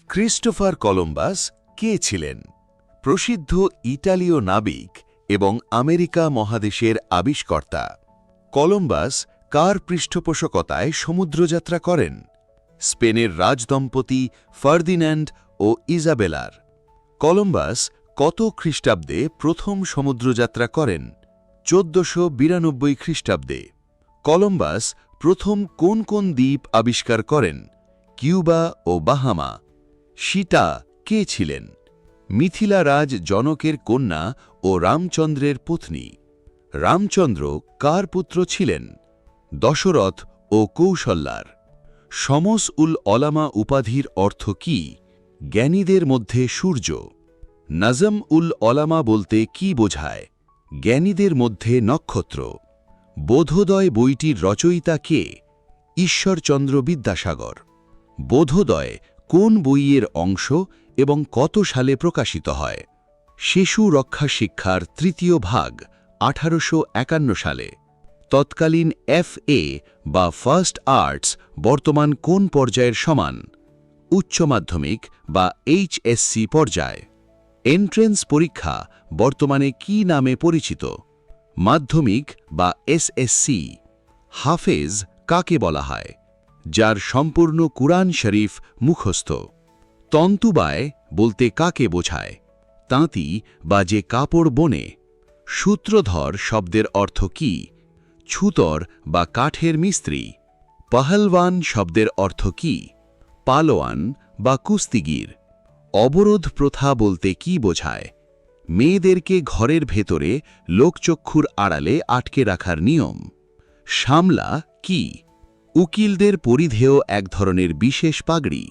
Christopher Columbus কে ছিলেন? প্রসিদ্ধ ইটালীয় নাবিক এবং আমেরিকা মহাদেশের আবিষ্কর্তা। কলম্বাস কার পৃষ্ঠপোষকতায় সমুদ্রযাত্রা করেন? স্পেনের রাজদম্পতি ফার্দিন্যান্ড ও ইজাবেলার। কলম্বাস কত খ্রিস্টাব্দে প্রথম সমুদ্রযাত্রা করেন? 1492 খ্রিস্টাব্দে। কলম্বাস প্রথম কোন কোন দ্বীপ আবিষ্কার করেন? কিউবা ও বাহামা। সীতা কে ছিলেন? মিথিলা রাজ জনকের কন্যা ও রামচন্দ্রের পত্নী। রামচন্দ্র কার পুত্র ছিলেন? দশরথ ও কৌশল্যার। শমস উল অলামা উপাধির অর্থ কি? জ্ঞানীদের মধ্যে সূর্য। নজম উল অলামা বলতে কি বোঝায়? জ্ঞানীদের মধ্যে নক্ষত্র। বোধোদয় বইটির রচয়িতা কে? ঈশ্বরচন্দ্র বিদ্যাসাগর। বোধোদয় কোন বইয়ের অংশ এবং কত সালে প্রকাশিত হয়? শিশু রক্ষা শিক্ষার তৃতীয় ভাগ, 1851 সালে। তৎকালীন FA বা ফার্স্ট আর্টস বর্তমান কোন পর্যায়ের সমান? উচ্চ মাধ্যমিক বা HSC পর্যায়। এন্ট্রেন্স পরীক্ষা বর্তমানে কি নামে পরিচিত? মাধ্যমিক বা SSC। হাফেজ কাকে বলা হয়? যার সম্পূর্ণ কুরআন শরীফ মুখস্থ। তন্তুবায় বলতে কাকে বোঝায়? তাঁতি বা যে কাপড় বোনে। সূত্রধর শব্দের অর্থ কি? ছুতর বা কাঠের মিস্ত্রি। পহলওয়ান শব্দের অর্থ কি? পালোয়ান বা কুস্তিগির। অবরোধ প্রথা বলতে কি বোঝায়? মেয়েদেরকে ঘরের ভেতরে লোকচক্ষুর আড়ালে আটকে রাখার নিয়ম। সামলা কি? উকিলদের পরিধেয় এক ধরনের বিশেষ পাগড়ি।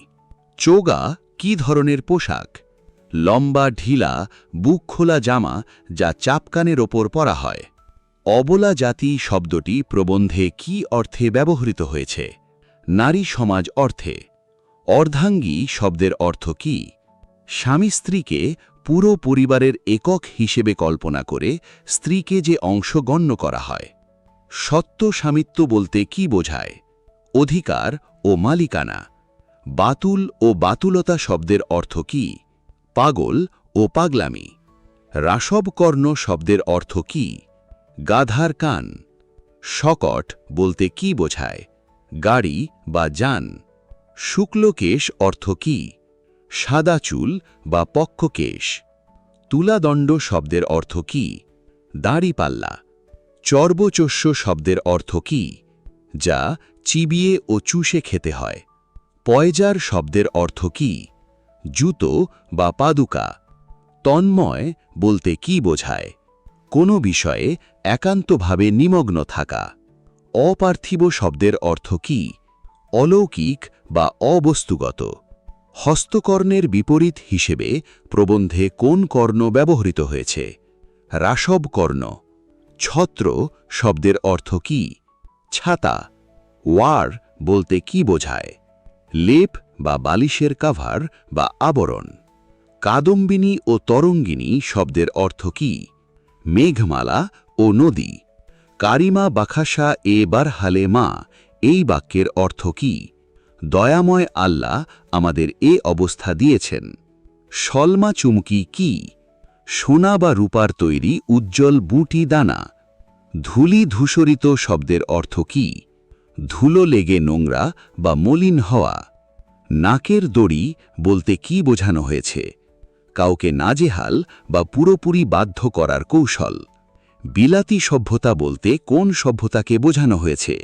চোগা কি ধরনের পোশাক? লম্বা ঢিলা বুক খোলা জামা যা চাপকানের ওপর পরা হয়। অবলা জাতি শব্দটি প্রবন্ধে কি অর্থে ব্যবহৃত হয়েছে? নারী সমাজ অর্থে। অর্ধাঙ্গী শব্দের অর্থ কি? স্বামী স্ত্রীকে পুরো পরিবারের একক হিসেবে কল্পনা করে স্ত্রীকে যে অংশ গণ্য করা হয়। সত্য স্বামিত্ব বলতে কি বোঝায়? অধিকার ও মালিকানা। বাতুল ও বাতুলতা শব্দের অর্থ কি? পাগল ও পাগলামি। রাসবকর্ণ শব্দের অর্থ কি? গাধার কান। শকট বলতে কি বোঝায়? গাড়ি বা যান। শুক্লকেশ অর্থ কি? সাদা চুল বা পক্ষকেশ। তুলাদণ্ড শব্দের অর্থ কি? দাঁড়িপাল্লা। চর্বচস্য শব্দের অর্থ কি? যা চিবিয়ে ও চুষে খেতে হয়। পয়জার শব্দের অর্থ কি? জুতো বা পাদুকা। তন্ময় বলতে কি বোঝায়? কোনো বিষয়ে একান্তভাবে নিমগ্ন থাকা। অপার্থিব শব্দের অর্থ কি? অলৌকিক বা অবস্তুগত। হস্তকর্ণের বিপরীত হিসেবে প্রবন্ধে কোন কর্ণ ব্যবহৃত হয়েছে? রাসবকর্ণ। ছত্র শব্দের অর্থ কি? ছাতা। ওয়ার বলতে কি বোঝায়? লেপ বা বালিশের কাভার বা আবরণ। কাদম্বিনী ও তরঙ্গিনী শব্দের অর্থ কি? মেঘমালা ও নদী। কারিমা বাখাসা এবার হালে মা এই বাক্যের অর্থ কি? দয়াময় আল্লাহ আমাদের এ অবস্থা দিয়েছেন। সলমা চুমকি কি? সোনা বা রূপার তৈরি উজ্জ্বল বুটি দানা। ধূলি ধূসরিত শব্দের অর্থ কি? ধুলো লেগে নোংরা বা মলিন হওয়া। নাকের দড়ি বলতে কি বোঝানো হয়েছে? কাউকে নাজেহাল বা পুরোপুরি বাধ্য করার কৌশল। বিলাতি সভ্যতা বলতে কোন সভ্যতাকে বোঝানো হয়েছে?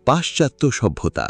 পাশ্চাত্য সভ্যতা।